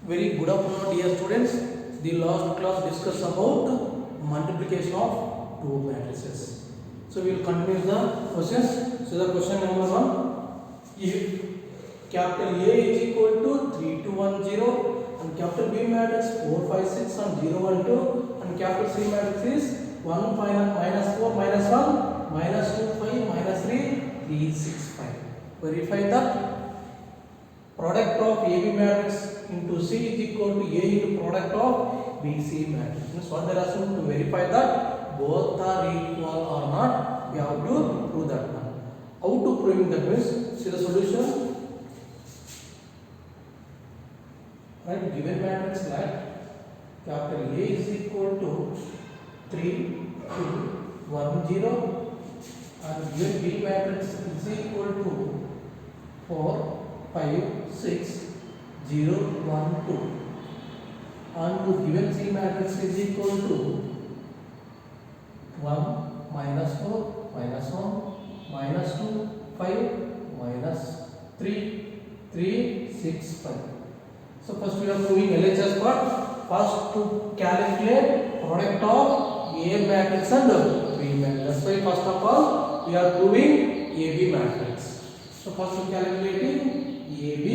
Very good afternoon, dear students. The last class discussed about multiplication of two matrices. So we will continue the questions. So the question number one: if capital A is equal to 3 2 1 0 and capital B matrix 4 5 6 and 0 1 2 and capital C matrix is 1 5 minus 4 minus 1 minus 2 5 minus 3 3 6 5. Verify that product of AB matrix into C is equal to A into product of BC matrix. Means what they are asking to verify that both are equal or not, we have to prove that one. How to prove that means, see the solution. Right, given matrix like capital A is equal to 3 2 1 0 and given B matrix is equal to 4 5 6 0 1 2 and the given C matrix is equal to 1 minus 4 minus 1 minus 2 5 minus 3 3 6 5. So first we are proving LHS part. First to calculate product of A matrix and B matrix. That's why first of all we are proving AB matrix. So first we are calculating AB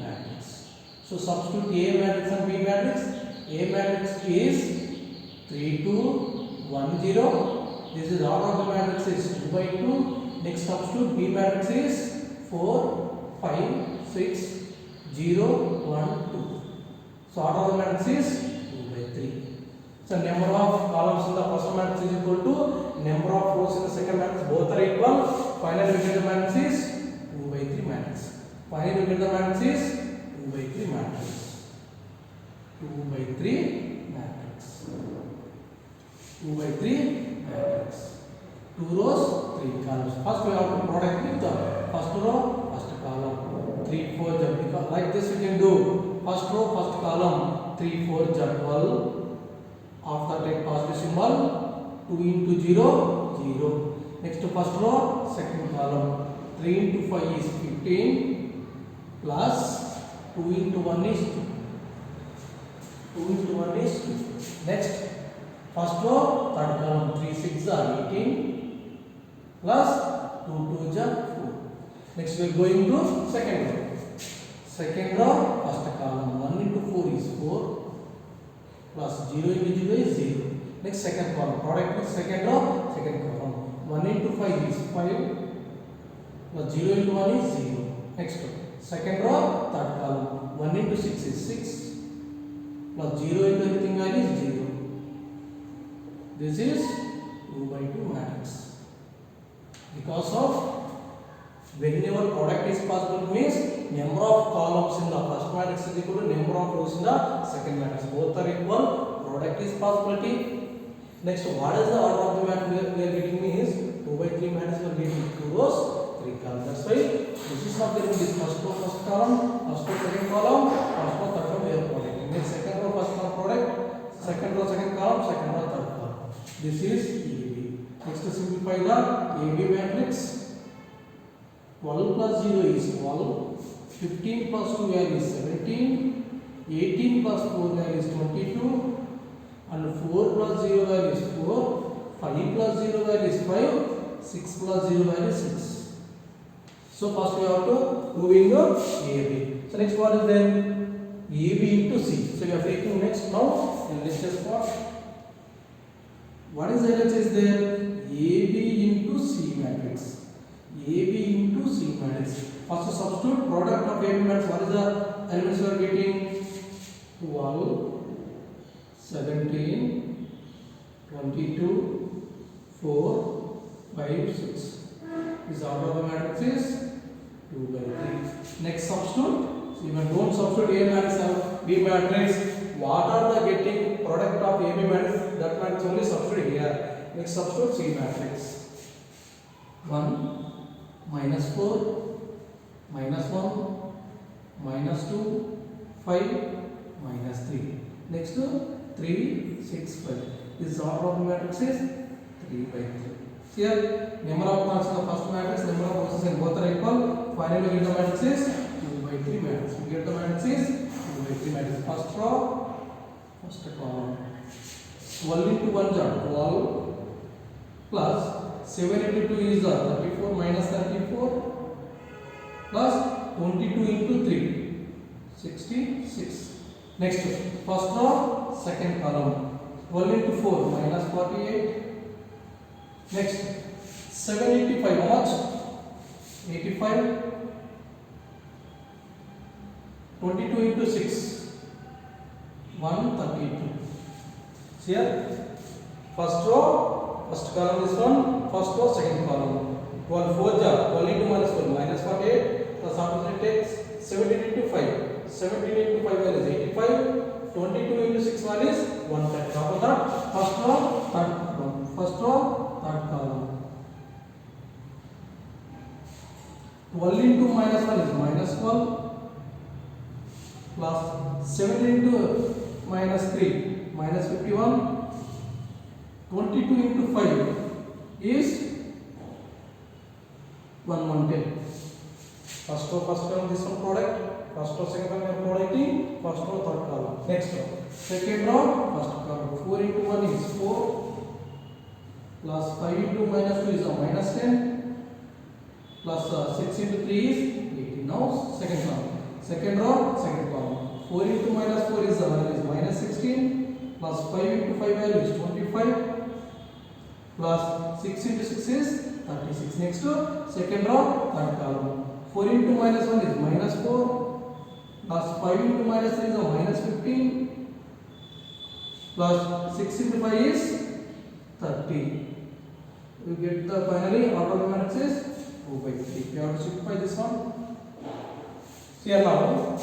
matrix. So substitute A matrix and B matrix. A matrix is 3 2 1 0. This is order of the matrix is 2 by 2. Next substitute B matrix is 4 5 6 0 1 2. So order of the matrix is 2 by 3. So number of columns in the first matrix is equal to number of rows in the second matrix. Both are equal. Finally we get the matrix is 2 by 3 matrix. Finally we get the matrix is 2 by 3 matrix. 2 by 3 matrix. 2 by 3 matrix. 2 rows, 3 columns. First we have to product with the first row, first column. 3 4 because like this we can do. First row, first column. 3 4 12. After take positive symbol. 2 into 0 0. Next to first row, second column. 3 into 5 is 15 plus 2 into 1 is 2. 2 into 1 is 2. Next, first row, third column. 3 6 are 18 plus 2 2 are 4. Next, we are going to second row. Second row, first column. 1 into 4 is 4 plus 0 into 0 is 0. Next, second column. Product with second row, second column. 1 into 5 is 5 plus 0 into 1 is 0. Next, second row, third column. 1 into 6 is 6 plus 0 into anything value is 0. This is 2 by 2 matrix. Because of whenever product is possible means number of columns in the first matrix is equal to number of rows in the second matrix. Both are equal. Product is possibility. Next, what is the order of the matrix we are getting means 2 by 3 matrix we are getting 2 rows, 3 columns. That's why this is not getting this first row, first column, first row, second column, first row, third row we are producing. Next, second row, first column product, second row, second column, second row, third column. This is AB. Next, to simplify the AB matrix. 12 plus 0 is 12, 15 plus 2 value is 17, 18 plus 4 value is 22, and 4 plus 0 value is 4, 5 plus 0 value is 5, 6 plus 0 value is 6. So first we have to prove in the AB. So next what is then? AB into C. So we are taking next now LHS part. What is LHS there? AB into C matrix. AB into C matrix. First substitute product of AB matrix. What is the elements we are getting? 12, 17, 22, 4, 5, 6. This order of the matrix is 2 by 3. Next substitute. So even don't substitute A matrix and B matrix. What are the getting product of AB matrix? That matrix only substitute here. Next substitute C matrix. 1 minus 4 minus 1 minus 2 5 minus 3. Next to 3 6 5. This order of the matrix is 3 by 3. Here number of terms in the first matrix, number of rows in both are equal. Finally we get the matrix is 2 by 3 matrix. We get the matrix is 2 by 3 matrix. First row, first column. 12 into 1 is 12 plus 7 into 2 is 34 minus 34 plus 22 into 3 66. Next, first row, second column. 12 into 4 minus 48. Next, 785, how much? 85. 22 into 6, 132. Here, first row, first column is 1, first row, second column. 12 4 jar, 12 into minus 1, minus 48, plus after that takes 17 into 5. 17 into 5 value is 85. 22 into 6 value is 130. After that, first row, third column. First row, third column. 12 into minus 1 is minus 12. Plus 7 into minus 3 minus 51. 22 into 5 is 110. First row, first column, this one product. First row, second column, producting. First row, third column. Next row, second row, first column. 4 into 1 is 4. Plus 5 into minus 2 is minus 10. Plus 6 into 3 is 18. Now second column. Second row, second column. 4 into minus 4 is minus 16. Plus 5 into 5 value is 25. Plus 6 into 6 is 36. Next to second row, third column. 4 into minus 1 is minus 4. Plus 5 into minus 3 is minus 15. Plus 6 into 5 is 30. You get the finally order of the matrix is 2 by 3. You have to simplify this one. Here now,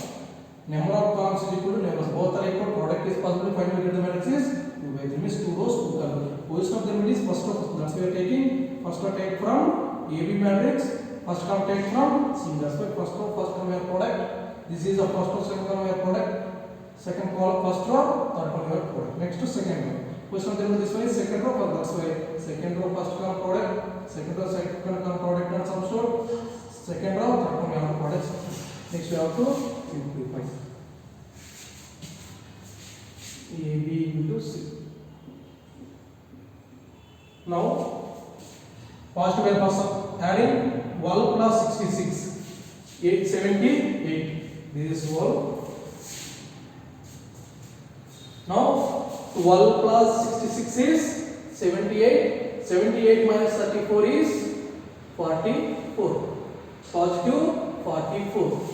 number of columns is equal to numbers. Both are equal. Product is possible. Finally, get the matrix is 2 by 3. Means 2 rows, 2 columns. Position of them is first row. That's why we are taking. First row take from AB matrix. First column take from C. That's why first row, first column your product. This is the first row, second column your product. Second column, first row, third column your product. Next to second row. Position of them this way. Second row. That's why second row, first column product. Second row, second column product and some sort. Second row, third column your product. Next we have to simplify. AB into C. Now, first we are adding 12 plus 66, 878. This is 12. Now, 12 plus 66 is 78. 78 minus 34 is 44. Positive 44.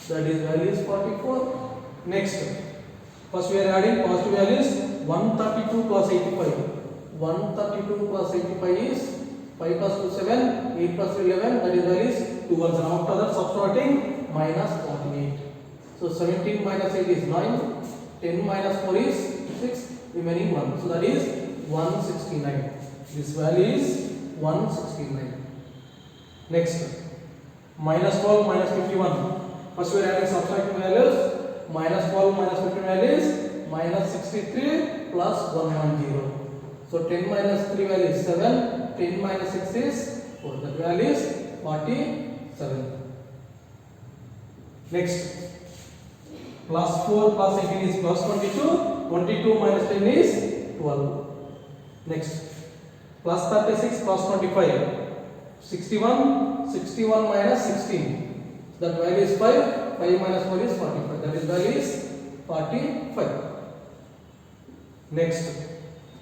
That is value is 44. Next, first we are adding positive values. 132 plus 85. 132 plus 85 is 5 plus 2 7, 8 plus 3 11. That is value is 2 ones. Now after that subtracting minus 48. So 17 minus 8 is 9. 10 minus 4 is 6. Remaining 1. So that is 169. This value is 169. Next, minus 12 minus 51. First we are adding subtracting values. Minus 12 minus 15 values minus 63 plus 110. So 10 minus 3 value is 7. 10 minus 6 is 4. That value is 47. Next, plus 4 plus 18 is plus 22. 22 minus 10 is 12. Next, plus 36 plus 25. 61. 61 minus 16. That value is 5. 5 minus 4 is 45. That is value is 45. Next,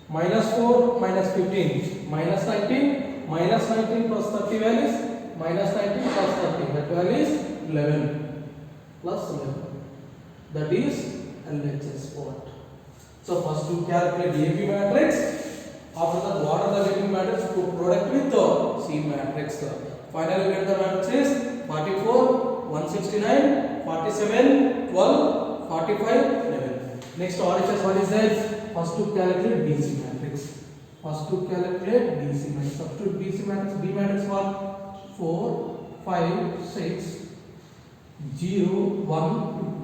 minus 4 minus 15. Minus 19. Minus 19 plus 30 values. Minus 19 plus 30. That value is 11. Plus 11. That is LHS what? So first to calculate the AB matrix. After that, what are the getting matrix to product with the C matrix. Finally, get the matrix is 44, 169, 47, 12, 45, 11. Next, RHS, what is that? First to calculate BC matrix. First to calculate BC matrix. Substitute BC matrix. B matrix what? 4, 5, 6, 0, 1, 2.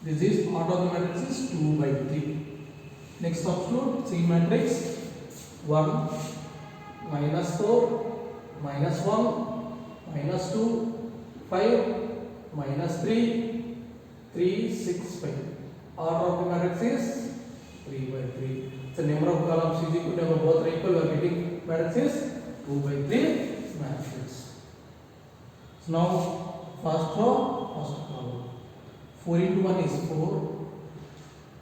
This is order of the matrix is 2 by 3. Next substitute C matrix 1, minus 4, minus 1, minus 2, 5, minus 3, 3, 6, 5. Order of the matrix is 3 by 3. So number of columns is equal to number both are equal. We are getting matrix is 2 by 3 matrix. So now first row, first column. 4 into 1 is 4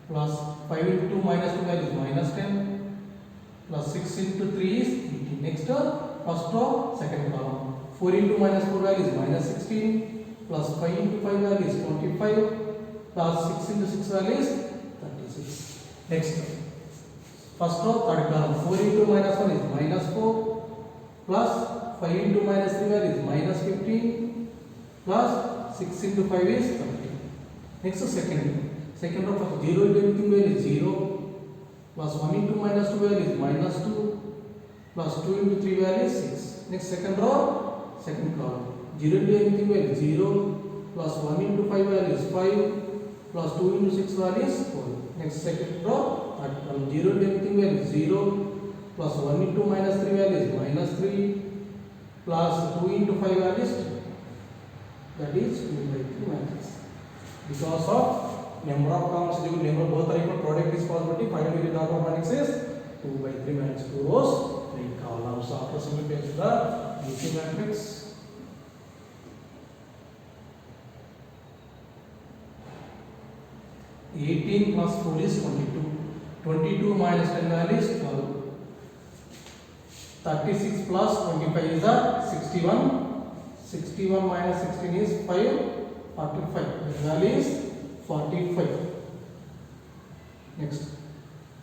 plus 5 into 2 minus 2 value is minus 10 plus 6 into 3 is 18. Next first row, second column. 4 into minus 4 value is minus 16 plus 5 into 5 value is 25 plus 6 into 6 value is 36. Next first row, third column. 4 into minus 1 is minus 4 plus 5 into minus 3 value is minus 15 plus 6 into 5 is 30. Next second row, for 0 into anything value is 0 plus 1 into minus 2 value is minus 2 plus 2 into 3 value is 6. Next second row, second column. 0 into anything value is 0 plus 1 into 5 value is 5 plus 2 into 6 value is 4. Next second row, third column. 0 into anything value is 0 plus 1 into minus 3 value is minus 3 plus 2 into 5 value is 2. That is 2 by 3 matrix. Because of number of columns is equal, number both are equal, product is possibility. Finally, the order of matrix is 2 by 3 matrix. 2 rows, 3 columns. After simplifying the BC matrix, 18 plus 4 is 22. 22 minus 10 value is 12. 36 plus 25 is 61. 61 minus 16 is 5. 45. The value is 45. Next.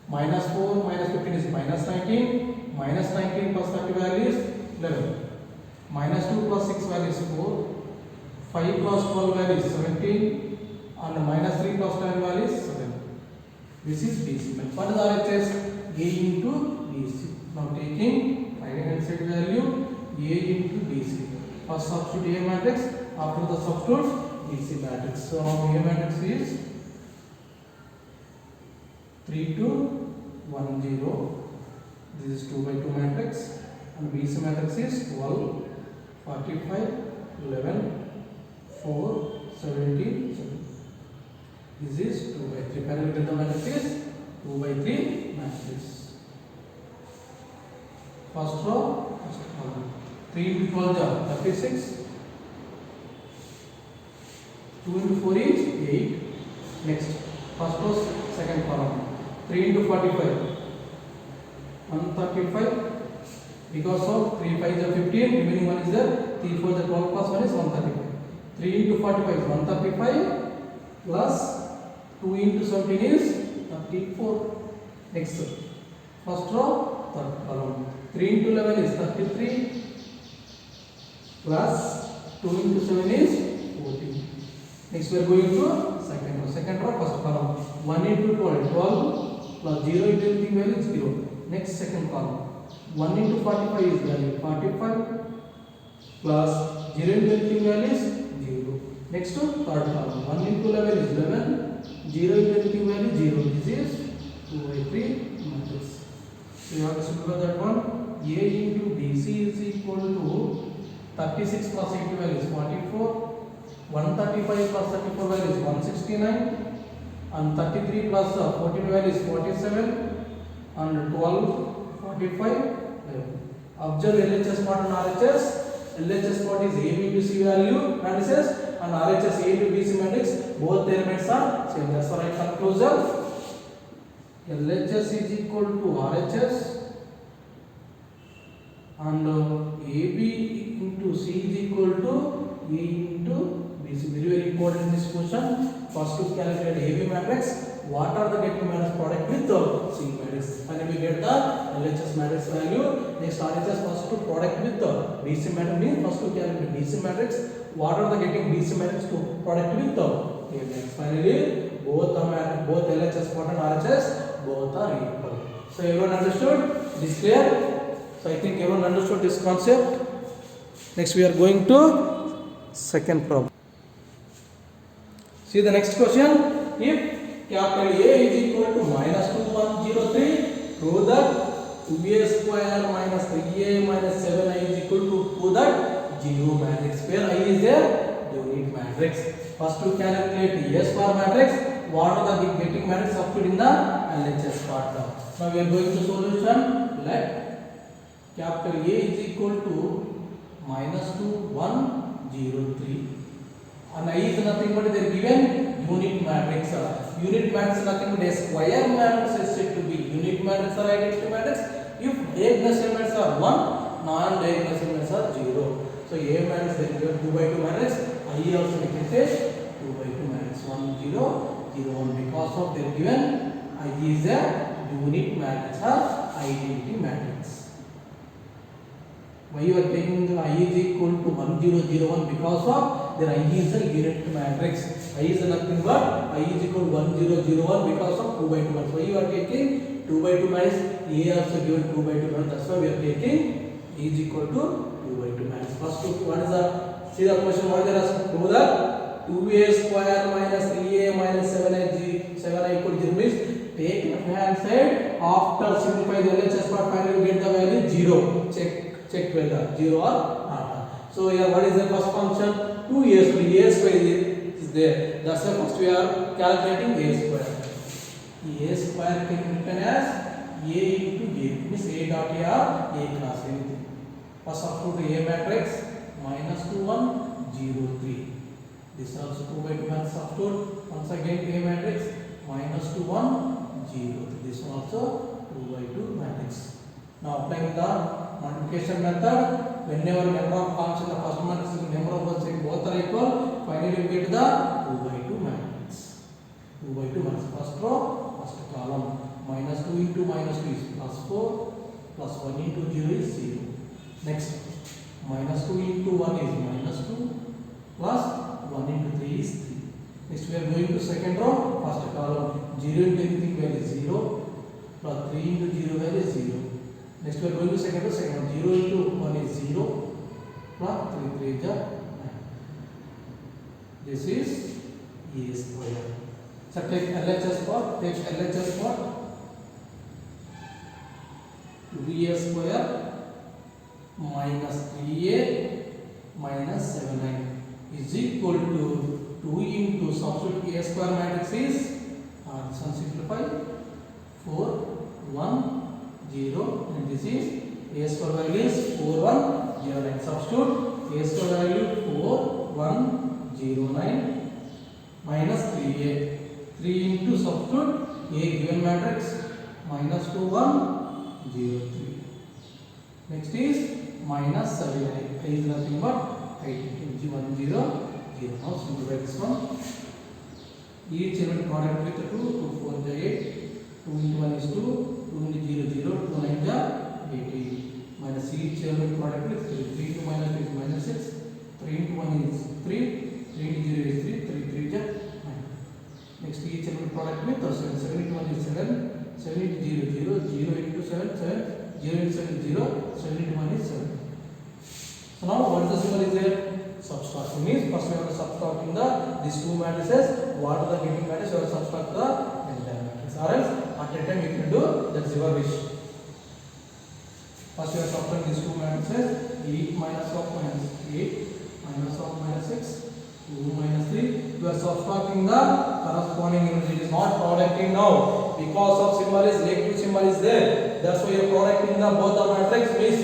Minus 4 minus 15 is minus 19. Minus 19 plus 30 value is 11. Minus 2 plus 6 value is 4. 5 plus 12 value is 17. And minus 3 plus 10 value is 7. This is BC. What is RHS? A into BC. Now taking right hand side value A into BC. First substitute A matrix. After the substitute BC matrix. So now A matrix is 3 2 1 0. This is 2 by 2 matrix. And BC matrix is 12 45 11 4 17 7. This is 2 by 3. Finally, the matrix is 2 by 3 matrix. First row, first column. 3 into 12 is 36. 2 into 4 is 8. Next, first row, second column. 3 into 45. 135. Because of 3 5 is 15, remaining one is there. 3 4 is 12 plus 1 is 135. 3 into 45 is 135 plus 2 into 17 is 34. Next, first row, third column. 3 into 11 is 33 plus 2 into 7 is 14. Next, we are going to second row. Second row, first column. 1 into 12, 12 plus 0 into anything value is 0. Next, second column. 1 into 45 is value 45 plus 0 into anything value is 0. Next, third column. 1 into 11 is 11. 0 into anything value 0. This is 2 by 3 matrix. So you have to simplify that one. A into BC is equal to 36 plus 80 value is 44. 135 plus 34 value is 169. And 33 plus 14 value is 47. And 12, 45, 11. Observe LHS part and RHS. LHS part is A into C value matrices. And RHS A to BC matrix, both the elements are same. That's the right conclusion. LHS is equal to RHS and AB into C is equal to A into BC. Very very important in this question. First to calculate AB matrix. What are the getting matrix product with the C matrix? And we get the LHS matrix value. Next RHS first to product with the BC matrix means first to calculate BC matrix. What are the getting BC matrix to product with the A matrix? Finally, both LHS part and RHS both are equal. So everyone understood? This clear? So I think everyone understood this concept. Next we are going to second problem. See the next question. If capital A is equal to minus 2103, prove that 2a square minus 3a minus 7i is equal to prove that 0 matrix. Where I is there? Unit matrix. matrix. First to calculate A square matrix, what are the getting matrix substitute in the LHS part. Now we are going to solution. Let capital A is equal to minus 2, 1, 0, 3. And I is nothing but they are given unit matrix. Unit matrix is nothing but a square matrix is said to be unit matrix or identity matrix if diagonal elements are 1, non-diagonal elements are 0. So A matrix is given 2 by 2 matrix. I also we can say 2 by 2 matrix 1, 0, 0, 1 because of they are given I is a unit matrix or identity matrix. Why you are taking the I is equal to 1, 0, 0, 1 because of their I is a unit matrix. I is nothing but I is equal to 1, 0, 0, 1 because of 2 by 2 matrix. Why you are taking 2 by 2 matrix? A also given 2 by 2 matrix. That's why we are taking A is equal to 2 by 2 matrix. First, what is the see the question? What they are asking? Do that 2a square minus 3a minus 7i equal to 0 means take left hand side after simplify the LHS part finally you get the value 0. Check whether 0 or not. So here what is the first function? 2a square is there. That's why first we are calculating a square. A square can be written as a into a means a dot a or a cross anything. First substitute a matrix minus 2 1 0 3. This also 2 by 2 matrix substitute. Once again a matrix minus 2 1 0. This one also 2 by 2 matrix. Now applying the multiplication method, whenever number of columns in the first matrix is number of ones in both are equal, finally you get the 2 by 2 matrix. 2 by 2 matrix. First row, first column. Minus 2 into minus 2 is plus 4, plus 1 into 0 is 0. Next, minus 2 into 1 is minus 2, plus 1 into 3 is 3. Next we are going to second row, first column. 0 into anything value is 0, plus 3 into 0 value is 0. Next we are going to second row, 0 into 1 is 0, plus 3 is 9. This is A square. So take LHS part, a square minus 3a minus 7i is equal to 2 into substitute a square matrix is this one simplify 4 1 0 and this is a square value is 4 1 0 9 substitute a square value 4 1 0 9 minus 3a 3 into substitute a given matrix minus 2 1 0 3. Next is minus 7i is nothing but I 1 0 0. Now simplify this one. Each element product with 2 2 4 is 8, 2 into 1 is 2, 2 into 0 0, 2 9 is 18. Minus each element product with 3, 3 into minus 2 is minus 6, 3 into 1 is 3, 3 into 0 is 3, 3 3 is 9. Next each element product with 7, 7 into 1 is 7, 7 into 0 0, 0 into 7 7, 0 into 7 is 0, 7 into 1 is 7. So now what is the symbol is there? Subtraction means first we have to subtract in these two matrices. What are the getting matrices? We have to subtract the entire matrix. Or else at a time you can do that's your wish. First we have to subtract these two matrices. 8 minus of minus 8 minus of minus 6 2 minus 3. You are subtracting the corresponding unit. It is not producting now because of symbol is negative symbol is there. That's why you are producting the both the matrix means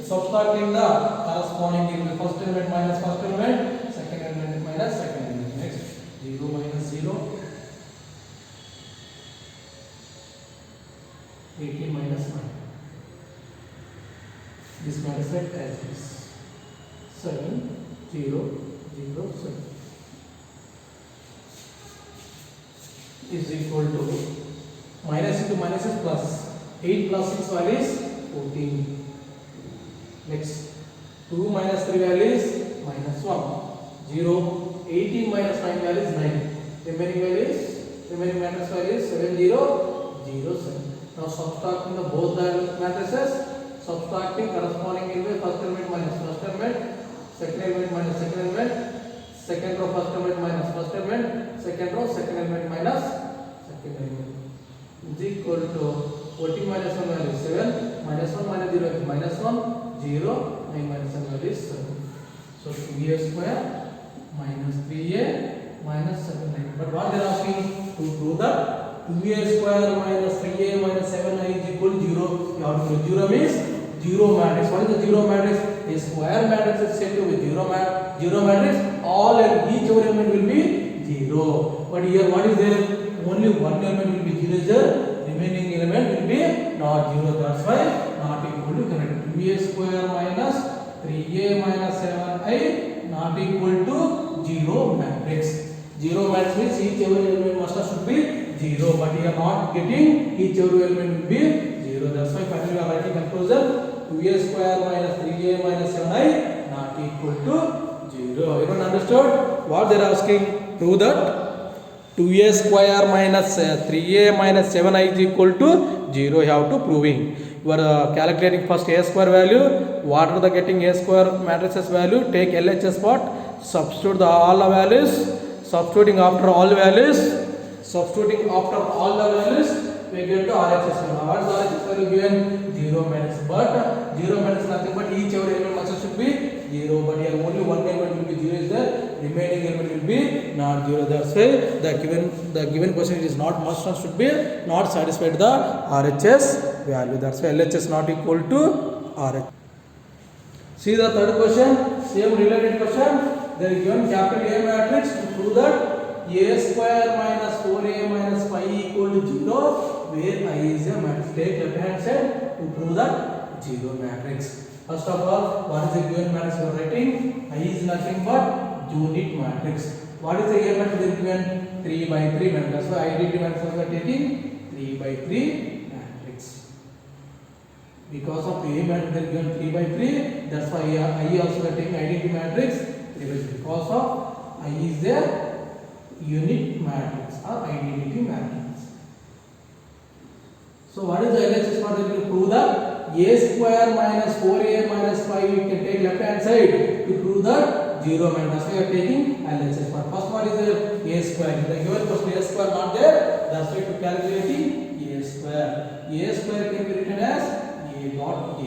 subtracting the corresponding element. First element minus first element, second element minus second element. Next 0 minus 0, 18 minus 9. This matrix set as this 7 0 0 7 is equal to minus into minus is plus 8 plus 6 value is 14. Next 2 minus 3 value is minus 1 0, 18 minus 9 value is 9. Remaining matrix value is 7 0 0 7. Now subtracting the both the matrices, subtracting corresponding element, first element minus first element, second element minus second element, second row first element minus first element, second row second element minus second element is equal to 14 minus 1 value is 7, minus 1 minus 0 is minus 1, 0, 9 minus 1 value is 7. So 2a square minus 3a prove that 2a square minus 3a minus 7i is equal to 0. You have to prove 0 means 0 matrix. What is the 0 matrix? A square matrix is said to be 0 matrix. All and each element will be 0. But here what is there? Only one element will be 0. The remaining element will be not 0. That's why not equal to correct. 2a square minus 3a minus 7i not equal to 0 matrix. 0 matrix means each every element must should be 0. But we are not getting each every element will be 0. That's why finally we are writing conclusion. 2a square minus 3a minus 7i not equal to 0. Everyone understood what they are asking? Prove that 2a square minus 3a minus 7i is equal to 0. You have to proving. You are calculating first a square value. What are the getting a square matrices value? Take LHS part. Substitute all the values. Substituting after all the values, we get to RHS value. What is RHS value given? 0 matrix. But 0 matrix nothing but each every element must should be 0. But here only one element will be 0 is there. Remaining element will be not 0. That's why the given question is not must and should be not satisfied the RHS value. That's why LHS not equal to RHS. See the third question, same related question. They are given capital A matrix to prove that a square minus 4a minus 5 equal to 0, where I is a matrix. Take left hand side to prove that 0 matrix. First of all, what is the given matrix we are writing? I is nothing but unit matrix. What is the A matrix they are given? 3 by 3 matrix. That's why identity matrix we are taking 3 by 3 matrix. Because of A matrix they are given 3 by 3, that's why I also are taking identity matrix. Because of I is a unit matrix or identity matrix. So what is the LHS part? That will prove that a square minus 4a minus 5. We can take left hand side to prove that 0 matrix. That's why we are taking LHS part. First one is a square. The given question a square not there. That's why to calculating a square. A square can be written as a dot a.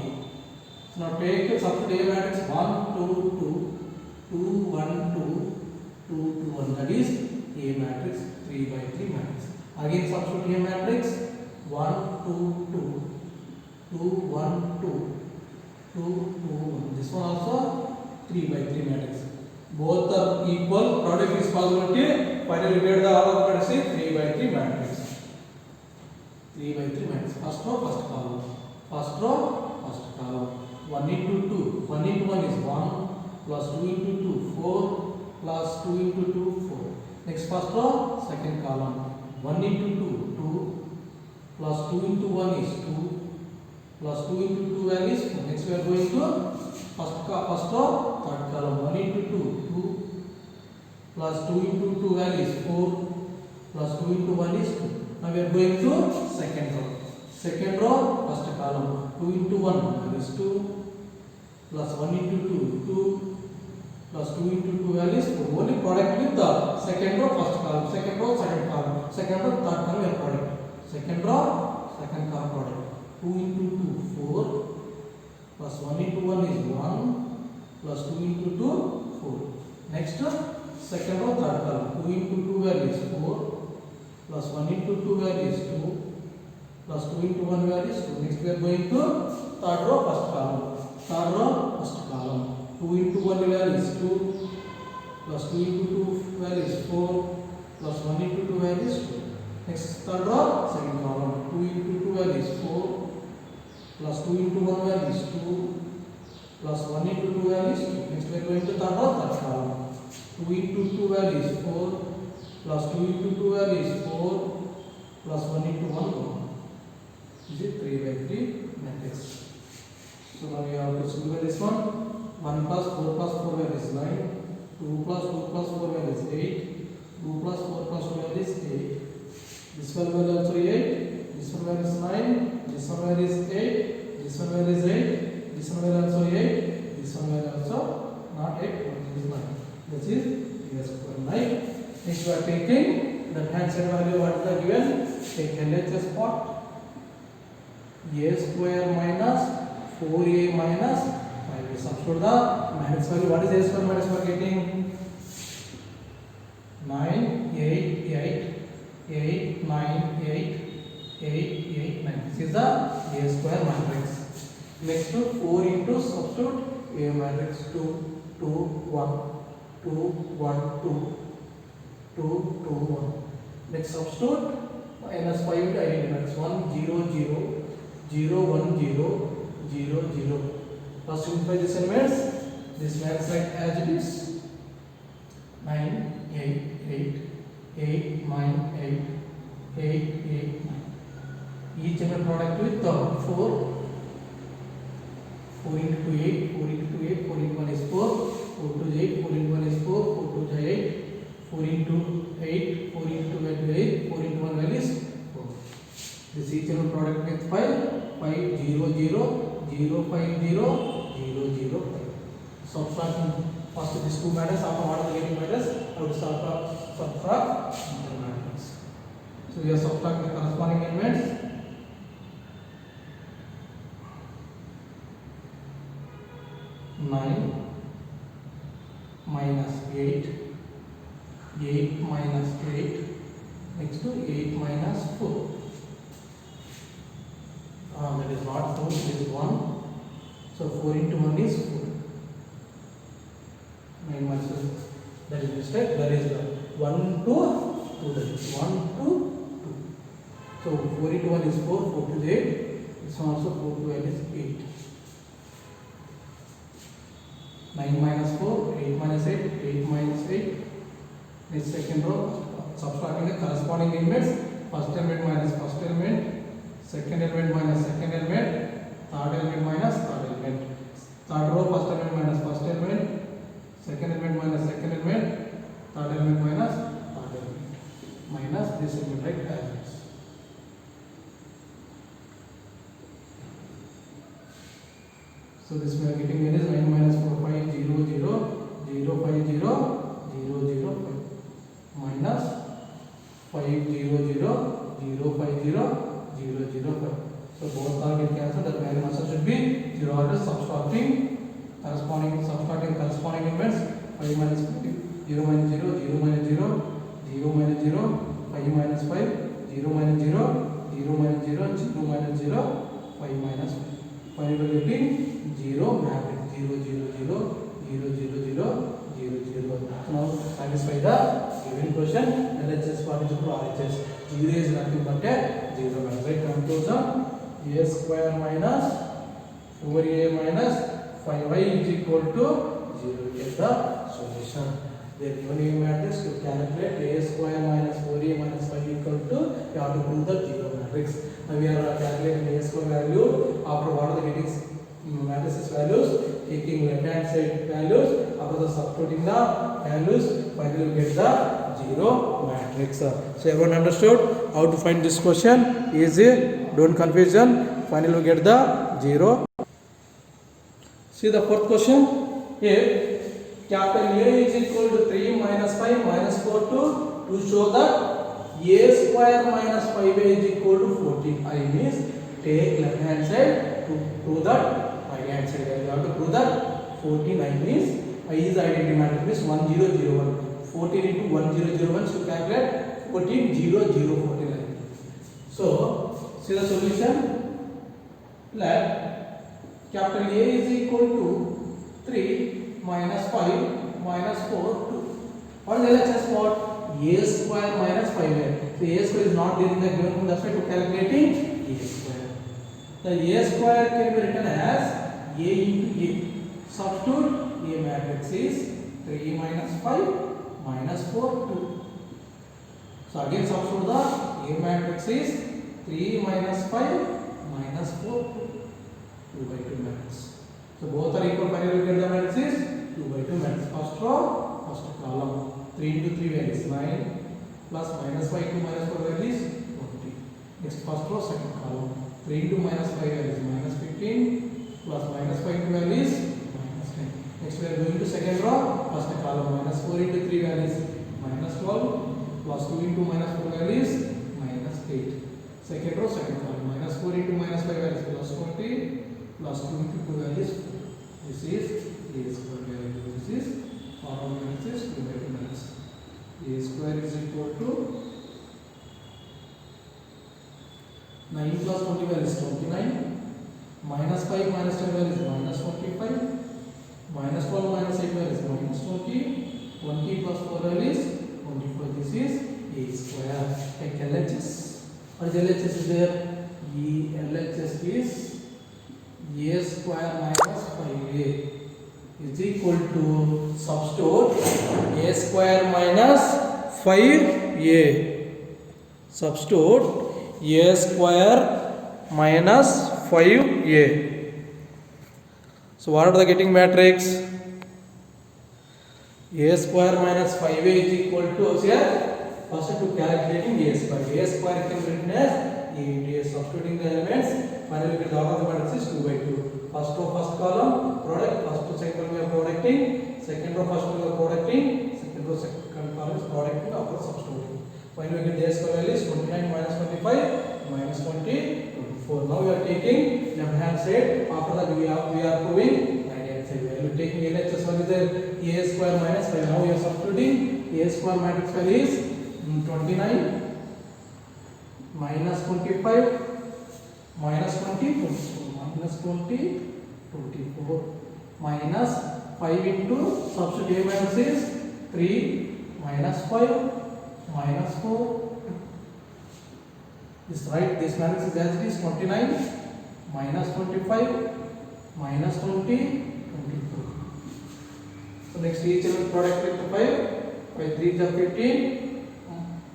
So now take substitute a matrix 1 2 2. 2 1 2 2 2 1, that is A matrix 3 by 3 matrix. Again substitute A matrix 1 2 2 2 1 2 2 2 1. This one also 3 by 3 matrix. Both are equal. Product is possibility. Finally we get the all of matrix is 3 by 3 matrix. 3 by 3 matrix. First row, first column. First row, first column. 1 into 2. 1 into 1 is 1. Plus 2 into 2, 4, plus 2 into 2, 4. Next first row, second column. 1 into 2, 2, plus 2 into 1 is 2, plus 2 into 2 value is 4. Next we are going to first row, third column. 1 into 2, 2, plus 2 into 2 value is 4, plus 2 into 1 is 2. Now we are going to second row. Second row, first column. 2 into 1 that is 2, plus 1 into 2, 2, plus 2 into 2 values. Only product with the second row, first column. Second row, second column. Second row, third column, your product. Second row, second column product. 2 into 2, 4, plus 1 into 1 is 1, plus 2 into 2, 4. Next, second row, third column. 2 into 2 value is 4, plus 1 into 2 value is 2, plus 2 into 1 value is 2. Next, we are going to third row, first column. Third row, first column. 2 into 1 value is 2, plus 2 into 2 value is 4, plus 1 into 2 value is 2. Next third row, second column. 2 into 2 value is 4, plus 2 into 1 value is 2, plus 1 into 2 value is 2. Next we are going to third row, third column. 2 into 2 value is 4, plus 2 into 2 value is 4, plus 1 into 1 1. Is it 3 by 3 matrix? So now we have to simplify this one. 1 plus 4 plus 4 value is 9. 2 plus 2 plus 4 value is 8. 2 plus 4 plus 2 value is 8. This one value also 8. This one value is 9. This one value is 8. This one value is 8. This one value also 8. This one value also not 8. But this is 9. This is yes, 9. Next we are taking the hand side value. What is the given? Take LHS part. A square minus 4a minus 5a. Substitute the minus value. What is a square minus we are getting? 9, 8, 8, 8, 8, 8, 9. This is the A square matrix. Next to 4 into substitute A matrix 2, 2, 1, 2, 1, 2, 2, 2, 1. Next substitute minus 5 into identity matrix 1, 0, 0, 0, 1, 0, 0, 0. Now simplify this elements. This matrix like as it is 9, 8, 8, 8, 9, 8, 8, 8, 9. Each element product with 4. 4 into 2 8, 4 into 2 8, 4 into 1 is 4, 4 to 8, 4 into 1 is 4, 4 to 8, 4 into 8, 4 into 2 is 8, 4 into 1 value is 4. This each element product with 5, 5, 0, 0, 0, 5, 0, 0, 0, 5. Subtract first these two matters, after what are the getting matters, I would subtract the matters. So we are subtracting the corresponding elements. 9 minus 8, 8 minus 8, next to 8 minus 4. That is not 4, it is 1. So 4 into 1 is 4. 9 minus 4, that is mistake, that is 1 to 2, that is 1 to 2. So 4 into 1 is 4, 4 to 8, this one also 4 to 8 is 8. 9 minus 4, 8 minus 8, 8 minus 8. This second row, subtracting the corresponding elements. First element minus first element, second element minus second element, third element minus third element. Third row, first element minus first element, second element minus second element, third element minus third element. Minus this element, right, as it is. So this we are getting here is 9 minus 4, 5, 0, 0, 0, 5, 0, 0, 0, 5. Minus 5, 0, 0, 0, 5, 0, 0, 0, 5. So both are getting cancelled. The value answer should be 0 order subtracting corresponding elements. 5 minus 5, 0 minus 0, 0 minus 0, 0 minus 0, 5 minus 5, 0 minus 0, 0 minus 0, 0 minus 0, 5 minus 5. Finally getting 0 matrix 0, 0, 0, 0, 0, 0, 0, 0. So now satisfy the given question. LHS particle RHS. 0 is nothing but a 0 matrix. Right? Conclusion: A square minus 4A minus 5Y is equal to 0. Get the solution. They are given a matrix to calculate A square minus 4A minus 5 equal to, you have to prove the 0 matrix. Now we are calculating A square value. After what are the getting matrices values, taking left hand side values, after the substituting the values, finally we get the 0 matrix. So everyone understood how to find this question? Easy, don't confusion. Finally we get the 0. See the fourth question. If capital A is equal to 3 minus 5 minus 4 to show that A square minus 5A is equal to 14. I means take left hand side to prove that right hand side. You have to prove that 14. I means I is identity matrix, means 1001. 14 into 1001 to calculate 14 0 0 14. So see the solution. Let capital A is equal to 3 minus 5 minus 4 2. What is LHS for? A square minus 5A. So A square is not there in the given form, that's why to calculating A square. The A square can be written as A into A. Substitute A matrix is 3 minus 5 minus 4 2. So again substitute the A matrix is 3 minus 5 minus 4 2. 2 by 2 matrix. So both are equal. Finally we get the matrix is 2 by 2 matrix. First row, first column. 3 into 3 values 9 plus minus 5 into minus 4 values 20. Next first row, second column. 3 into minus 5 values minus 15 plus minus 5 into values minus 10. Next we are going to second row, first column. Minus 4 into 3 values minus 12 plus 2 into minus 4 values minus 8. Second row, second column. Minus 4 into minus 5 values plus 20 plus 2 into 2 values 4. This is A square value. This is forward matrix is 2 by 2 matrix. A square is equal to 9 plus 20 value is 29. Minus 5 minus 10 value is minus 25. Minus 12 minus 8 value is minus 20. 20 plus 4 value is 24. This is a square. Take LHS. What is LHS is there? LHS is a square minus 5a is equal to substitute a square minus 5a. Substitute a square minus 5a. So what are the getting matrix? A square minus 5a is equal to, here first to calculating a square. A square can be written as a into a. Substituting the elements, finally the order of the matrix is 2 by 2. First row first column product, first to second we are producting, second row first we are producting, second row second column is producting after substituting. Finally we get the square value is 29 minus 25 minus 20 24. Now we are taking left hand side, after that we are proving right hand side value. Taking LHS one is there a square minus 5. Now we are substituting a square matrix value is 29 minus 25 minus 20 24 minus 20 24 minus 5 into substitute a matrix is 3 minus 5 minus 4. This right, this matrix is as it is 29 minus 25 minus 20 24. So next each element product with 5 3 is 15.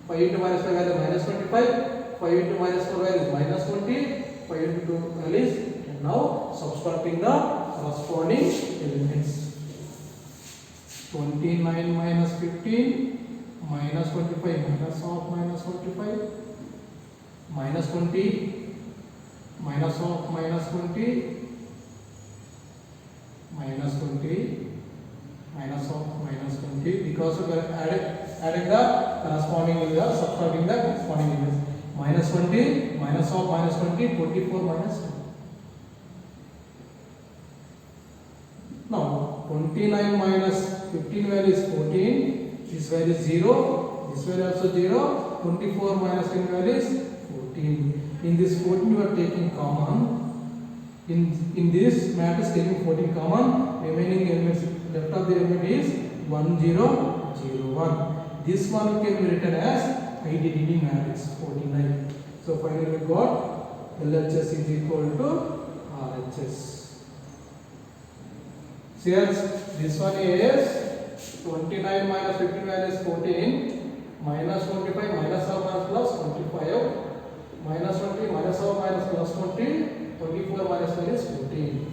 5 into minus 5 value minus 25. 5 into minus 4 value is minus 20. 5 into 2 value is 10. Now subtracting the corresponding elements. 29 minus 15 minus 25 minus of minus 25 minus 20 minus of minus 20 minus 20 minus of minus 20, because we are adding the corresponding value, subtracting the corresponding values. Minus 20 minus of minus 20 24 minus 2. Now 29 minus 15 value is 14. This value is 0. This value also 0. 24 minus 10 value is 14. In this 14 we are taking common. In this matrix taking 14 common. Remaining elements left of the element is 1 0 0 1. This one can be written as identity matrix 49. So finally we got LHS is equal to RHS. So this one is 29 minus 15 value is 14 minus 25 minus of minus plus 25 minus 20 minus of minus plus 20 24 minus value is 14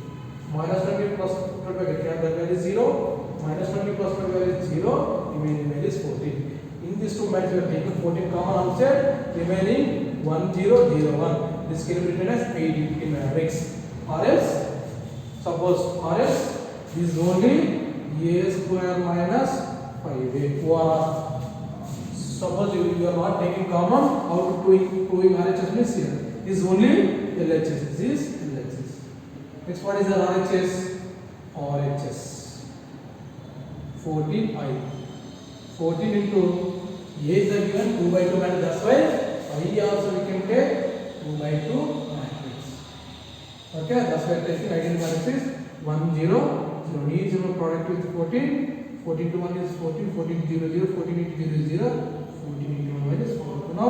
minus 20 plus 25 that value is 0 minus 20 plus 20 value is 0 remaining value is 14. In these two matrices we are taking 14 common outside, remaining 1 0 0 1. This can be written as identity matrix. Or else, suppose or else this is only a square minus 5a. Or suppose you are not taking common, how to proving RHS means here. This is only LHS. This is LHS. Next, what is the RHS? RHS 14i. 14 into a is the given 2 by 2 matrix. That's why I also we can take 2 by 2 matrix. Okay, that's why taking identity matrix is 1 0 0. D is 0 product with 14. 14 to 1 is 14. 14 0 0. 14 into 0 0. 14 into 1 is 4. Now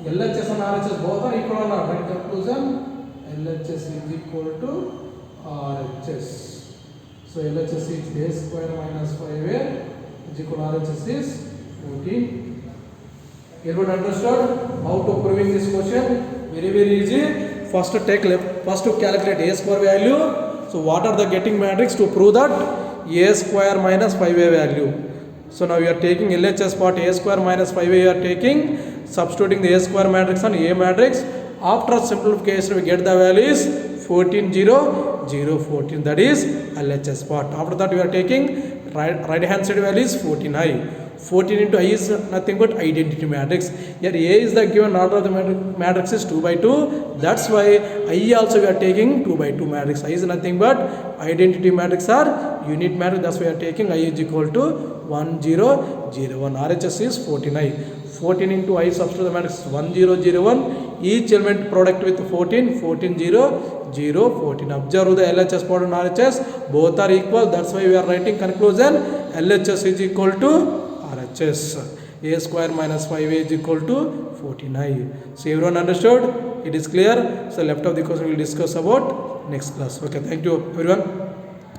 LHS and RHS both are equal or not? Right conclusion. LHS is equal to RHS. So LHS is a square minus 5a is equal to RHS is 14. Everyone understood how to proving this question? Very easy. First to calculate a square value. So what are the getting matrix to prove that a square minus 5a value? So now we are taking LHS part a square minus 5a we are taking, substituting the a square matrix on a matrix. After simplification we get the value is 14 0 0 14. That is LHS part. After that we are taking right hand side value is 14i. 14 into I is nothing but identity matrix. Here A is the given order of the matrix is 2 by 2. That's why I also we are taking 2 by 2 matrix. I is nothing but identity matrix or unit matrix. That's why we are taking I is equal to 1 0 0 1. RHS is 14i. 14 into I substitute the matrix 1 0 0 1. Each element product with 14 14 0 0 14. Observe the LHS part and RHS. Both are equal. That's why we are writing conclusion. LHS is equal to RHS. A square minus 5A is equal to 14I. So everyone understood? It is clear. So left of the question we will discuss about next class. Okay, thank you everyone.